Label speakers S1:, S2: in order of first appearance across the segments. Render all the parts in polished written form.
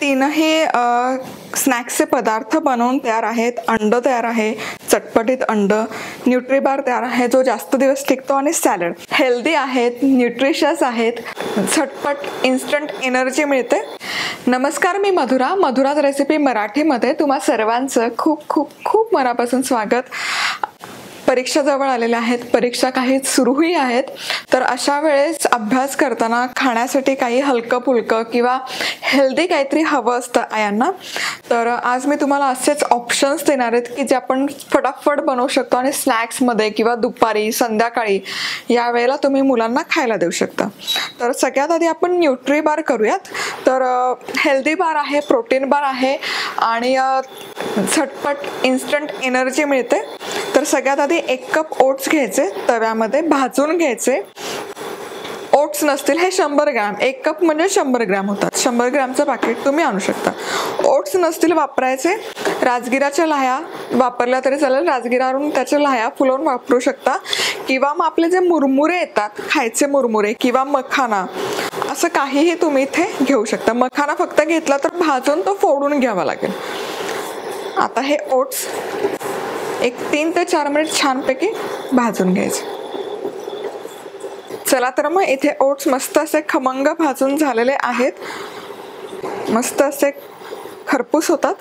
S1: तीनही स्नॅक्सचे पदार्थ बनवून तयार आहेत. अंड तयार आहे, चटपटीत अंड, न्यूट्रीबार तयार आहे जो जास्त दिवस टिकतो आणि सॅलड. हेल्दी आहेत, न्यूट्रिशियस आहेत, झटपट इन्स्टंट एनर्जी मिळते. नमस्कार, मी मधुराज रेसिपी मराठीमध्ये तुम्हा सर्वांचं खूप खूप खूप मनापासून स्वागत. परीक्षा जवळ आलेल्या आहेत, परीक्षा काही सुरूही आहेत, तर अशा वेळेस अभ्यास करताना खाण्यासाठी काही हलकं फुलकं किंवा हेल्दी काहीतरी हवं असतं आयांना. तर आज मी तुम्हाला असेच ऑप्शन्स देणार आहेत की जे आपण फटाफट बनवू शकतो आणि स्नॅक्समध्ये किंवा दुपारी संध्याकाळी या वेळेला तुम्ही मुलांना खायला देऊ शकता. तर सगळ्यात आधी आपण न्यूट्री बार करूयात. तर हेल्दी बार आहे, प्रोटीन बार आहे आणि झटपट इन्स्टंट एनर्जी मिळते. तर सगळ्यात आधी 1 कप ओट्स घ्यायचे, तव्यामध्ये भाजून घ्यायचे. ओट्स नसतील हे 100 ग्रॅम, 1 कप म्हणजे 100 ग्रॅम होतात. 100 ग्रॅमचं पॅकेट तुम्ही आणू शकता. ओट्स नसतील वापरायचे, राजगिराच्या लाह्या वापरल्या तरी चालेल. राजगिरावरून त्याच्या लाह्या फुलवून वापरू शकता किंवा मग आपले जे मुरमुरे येतात, खायचे मुरमुरे किंवा मखाना, असं काहीही तुम्ही इथे घेऊ शकता. मखाना फक्त घेतला तर भाजून तो फोडून घ्यावा लागेल. आता हे ओट्स एक 3 ते 4 मिनिट छानपैकी भाजून घ्यायचे. चला तर मग इथे ओट्स मस्त असे खमंग भाजून झालेले आहेत, मस्त असे खरपूस होतात.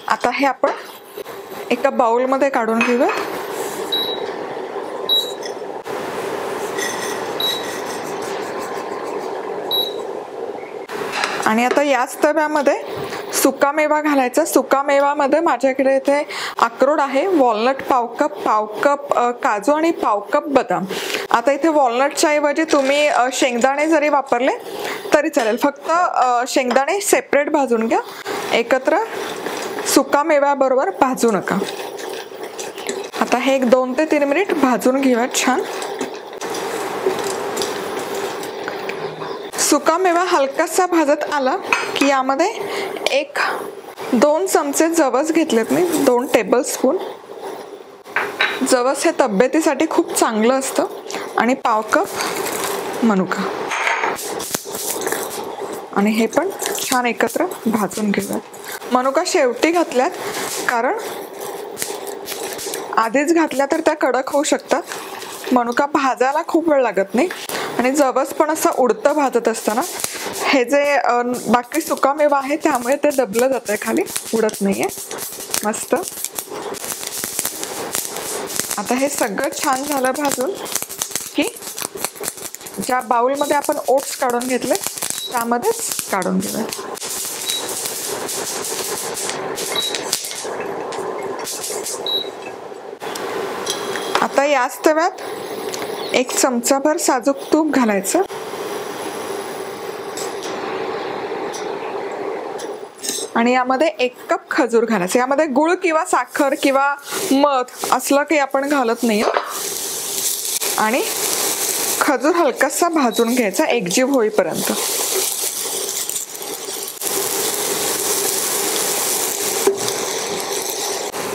S1: आता हे आपण एका बाउलमध्ये काढून घेऊया. आणि आता याच तव्यामध्ये सुका मेवा घालायचा. सुका मेवामध्ये माझ्याकडे इथे अक्रोड आहे, वॉलनट पाव कप काजू आणि पाव कप बदाम. आता इथे वॉलनटच्या ऐवजी तुम्ही शेंगदाणे जरी वापरले तरी चालेल. फक्त शेंगदाणे सेपरेट भाजून घ्या, एकत्र सुका मेव्याबरोबर भाजू नका. आता हे एक 2 ते 3 मिनिट भाजून घेऊया छान. सुका मेवा हलकासा भाजत आला की यामध्ये 1-2 चमचे जवस घेतलेत मी, 2 टेबलस्पून. जवस हे तब्येतीसाठी खूप चांगलं असतं. आणि पाव कप मनुका, आणि हे पण छान एकत्र भाजून घेऊयात. मनुका शेवटी घातल्यात कारण आधीच घातल्या तर त्या कडक होऊ शकतात. मनुका भाजायला खूप वेळ लागत नाही. आणि जवस पण असं उडतं भाजत असताना. हे जे बाकी सुका मेवा आहे त्यामुळे ते दबलं जातंय खाली, उडत नाहीये. मस्त. आता हे सगळं छान झालं भाजून की ज्या बाउलमध्ये आपण ओट्स काढून घेतले त्यामध्येच काढून घेऊया. आता याच तव्यात 1 चमचाभर साजूक तूप घालायचं. आणि यामध्ये 1 कप खजूर घालायचं. यामध्ये गुळ किंवा साखर किंवा मध असलं काही आपण घालत नाही. आणि खजूर हलकासा भाजून घ्यायचा एकजीव होईपर्यंत.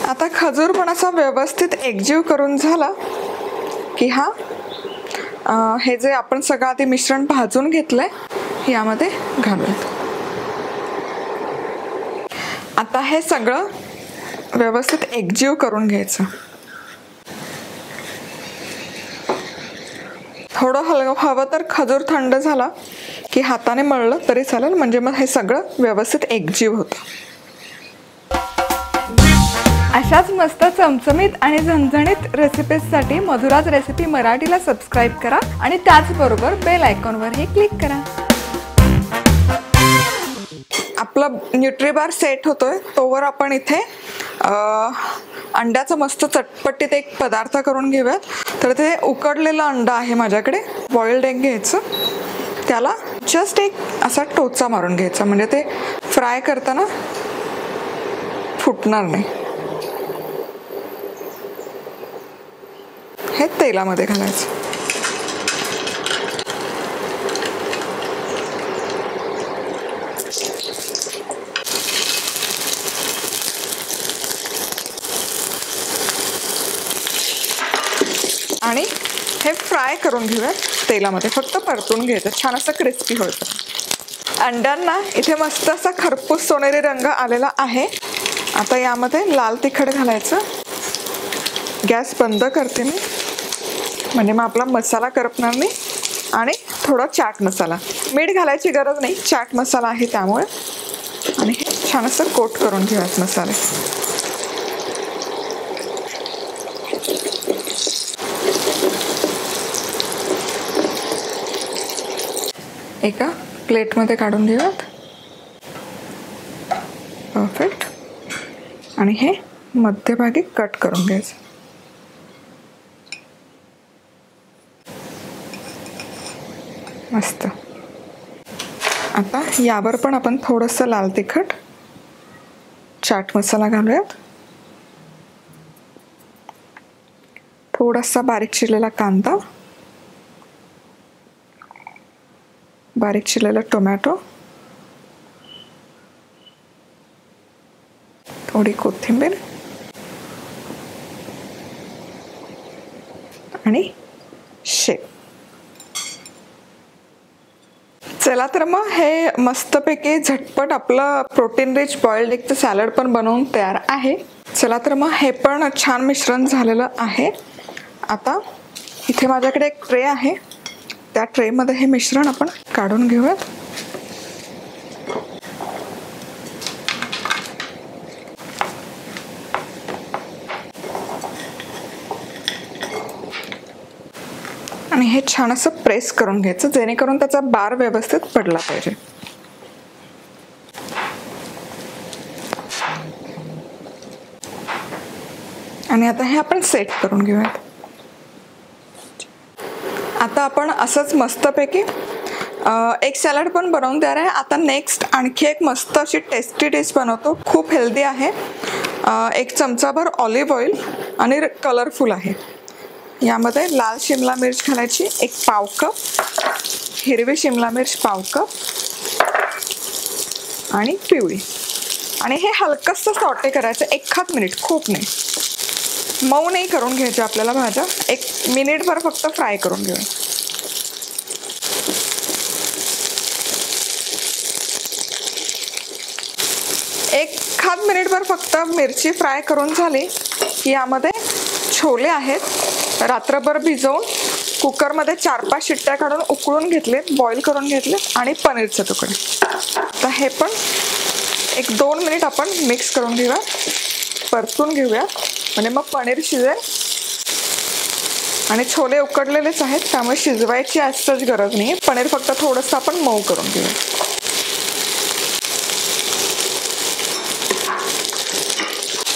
S1: आता खजूर पण असा व्यवस्थित एकजीव करून झाला की हे जे आपण सगळं आधी मिश्रण भाजून घेतलंय यामध्ये घालूयात. आता हे सगळं व्यवस्थित एकजीव करून घ्यायचं. थोडं हवं तर खजूर थंड झाला की हाताने मळलं तरी चालेल, म्हणजे मग हे सगळं व्यवस्थित एकजीव होतं. अशाच मस्त चमचमीत आणि झणझणीत रेसिपीजसाठी मधुराज रेसिपी मराठीला सबस्क्राईब करा आणि त्याचबरोबर बेल आयकॉनवरही क्लिक करा. आपला न्यूट्री बार सेट होतोय तोवर आपण इथे अंड्याचं मस्त चटपटीत एक पदार्थ करून घेऊयात. तर ते उकडलेलं अंड आहे माझ्याकडे. बॉइल्ड एग घ्यायचं, त्याला जस्ट एक असा टोचा मारून घ्यायचा, म्हणजे ते फ्राय करताना फुटणार नाही. हे तेलामध्ये घालायचं. आणि हे फ्राय करून घेऊया तेलामध्ये, फक्त परतून घ्यायचं छान असं क्रिस्पी होतं. अंड्यांना इथे मस्त असा खरपूस सोनेरी रंग आलेला आहे. आता यामध्ये लाल तिखट घालायचं. गॅस बंद करते मी, म्हणजे मग आपला मसाला करपणार नाही. आणि थोडा चाट मसाला, मीठ घालायची गरज नाही, चाट मसाला आहे त्यामुळे. आणि हे छान असं कोट करून घेऊयात मसाले. एका प्लेटमध्ये काढून घेऊयात. परफेक्ट. आणि हे मध्यभागी कट करून घ्यायचं. मस्त. आता यावर पण आपण थोडंसं लाल तिखट, चाट मसाला घालूयात. थोडासा बारीक चिरलेला कांदा, बारीक चिरलेला टोमॅटो, थोडी कोथिंबीर आणि शेव. चला तर मग हे मस्तपैकी झटपट आपलं प्रोटीन रिच बॉइल्ड एगचं सॅलड पण बनवून तयार आहे. चला तर मग हे पण छान मिश्रण झालेलं आहे. आता इथे माझ्याकडे एक ट्रे आहे, त्या ट्रेमध्ये हे मिश्रण आपण काढून घेऊयात. आणि हे छान असं प्रेस करून घ्यायचं, जेणेकरून त्याचा बार व्यवस्थित पडला पाहिजे. आणि आता हे आपण सेट करून घेऊयात. आता आपण असंच मस्तपैकी एक सॅलड पण बनवून तयार आहे. आता नेक्स्ट आणखी एक मस्त अशी टेस्टी डिश बनवतो, खूप हेल्दी आहे. 1 चमचाभर ऑलिव्ह ऑइल आणि कलरफुल आहे. यामध्ये लाल शिमला मिर्च घालायची 1 पाव कप, हिरवी शिमला मिर्च पाव कप आणि पिवळी. आणि हे हलकंसं सॉटे करायचं 1 मिनिट, खूप नाही. मऊ नाही करून घ्यायचे आपल्याला भाज्या, 1 मिनिटभर फक्त फ्राय करून घेऊया. एक मिनिटभर फक्त मिरची फ्राय करून झाली की यामध्ये छोले आहेत, रात्रभर भिजवून कुकरमध्ये 4-5 शिट्ट्या काढून उकळून घेतले, बॉईल करून घेतले. आणि पनीरचे तुकडे. तर हे पण 1-2 मिनिट आपण मिक्स करून घेऊया, परतून घेऊया, म्हणजे मग पनीर शिजेल. आणि छोले उकडलेलेच आहेत त्यामुळे शिजवायची असंच गरज नाही, पनीर फक्त थोडंसं आपण मऊ करून घेऊया.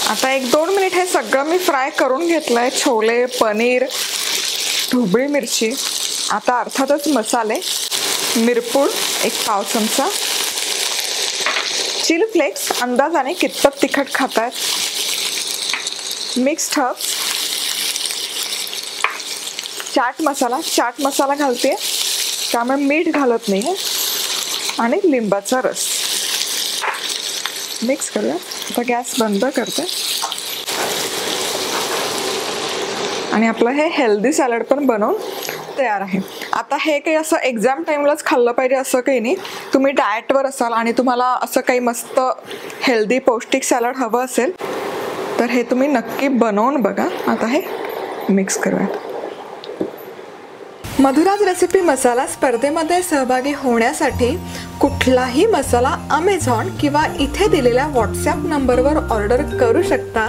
S1: आता 1-2 मिनिट हे सगळं मी फ्राय करून घेतलंय, छोले, पनीर, ढोबळी मिरची. आता अर्थातच मसाले, मिरपूड 1 पाव चमचा, चिली फ्लेक्स अंदाजाने कितपत तिखट खातायत, मिक्स्ड हर्ब्स, चाट मसाला घालते त्यामुळे मीठ घालत नाही, आणि लिंबाचा रस. मिक्स करूया. आता गॅस बंद करते. आणि आपलं हे हेल्दी सॅलड पण बनवून तयार आहे. आता हे काही असं एक्झाम टाइमलाच खाल्लं पाहिजे असं काही नाही. तुम्ही डाएटवर असाल आणि तुम्हाला असं काही मस्त हेल्दी पौष्टिक सॅलड हवं असेल तर हे तुम्ही नक्की बनवून बघा. आता हे मिक्स करूयात. मधुराज रेसिपी मसाला स्पर्धेमध्ये सहभागी होण्यासाठी कुठलाही मसाला अमेझॉन किंवा इथे दिलेल्या व्हॉट्सॲप नंबरवर ऑर्डर करू शकता.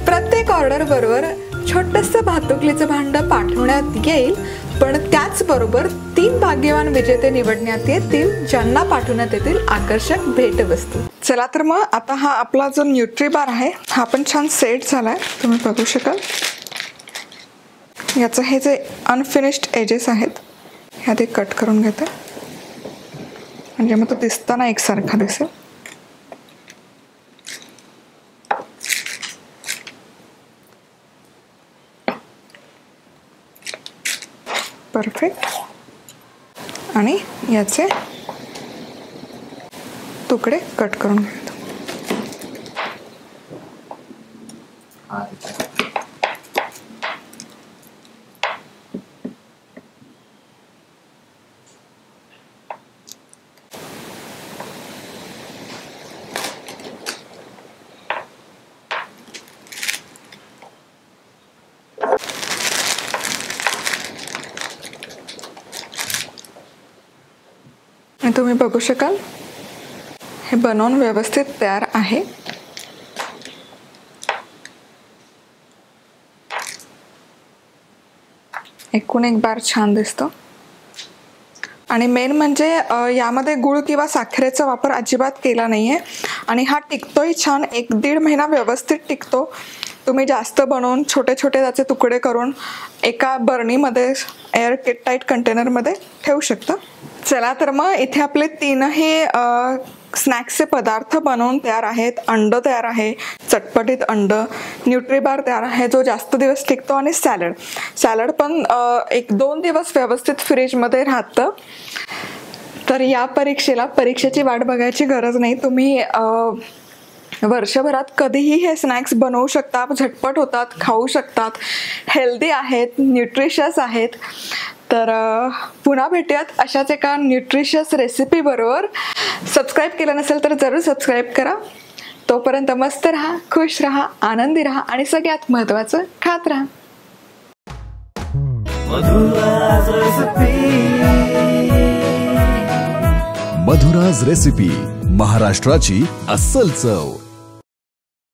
S1: प्रत्येक ऑर्डर बरोबर छोटंसं भातुकलीचं भांडं पाठवण्यात येईल, पण त्याचबरोबर 3 भाग्यवान विजेते निवडण्यात येतील ज्यांना पाठवण्यात येतील आकर्षक भेटवस्तू. चला तर मग आता हा आपला जो न्यूट्री बार आहे हा पण छान सेट झालाय, तुम्ही बघू शकाल. याचं हे जे अनफिनिश्ड एजेस आहेत ह्या ते कट करून घेते, म्हणजे मग तो दिसताना एकसारखा दिसेल. परफेक्ट. आणि याचे तुकडे कट करून घेतो. तुम्ही बघू शकाल हे बनवून व्यवस्थित तयार आहे। एकूण एक बार छान दिसतो आणि मेन म्हणजे यामध्ये गुळ किंवा साखरेचा वापर अजिबात केला नाहीये आणि हा टिकतोही छान, 1-1.5 महिना व्यवस्थित टिकतो। तुम्ही जास्त बनवून छोटे छोटे त्याचे तुकडे करून एका बर्नीमध्ये एअर टाईट कंटेनरमध्ये ठेवू शकता। चला तर मग इथे आपले 3ही स्नॅक्सचे पदार्थ बनवून तयार आहेत। अंड तयार आहे, चटपटीत अंड, न्यूट्रीबार तयार आहे जो जास्त दिवस टिकतो आणि सॅलड पण 1-2 दिवस व्यवस्थित फ्रीजमध्ये राहतं। तर या परीक्षेची वाट बघायची गरज नाही। तुम्ही वर्षभरात कधीही हे स्नॅक्स बनवू शकता, झटपट होतात, खाऊ शकतात, हेल्दी आहेत, न्यूट्रिशियस आहेत। तर पुन्हा भेटूयात अशाच एका न्यूट्रिशियस रेसिपी बरोबर। सबस्क्राईब केलं नसेल तर जरूर सबस्क्राईब करा। तोपर्यंत मस्त राहा, खुश राहा, आनंदी राहा आणि सगळ्यात महत्त्वाचं खात राहा।
S2: मधुराज रेसिपी, महाराष्ट्राची अस्सल चव।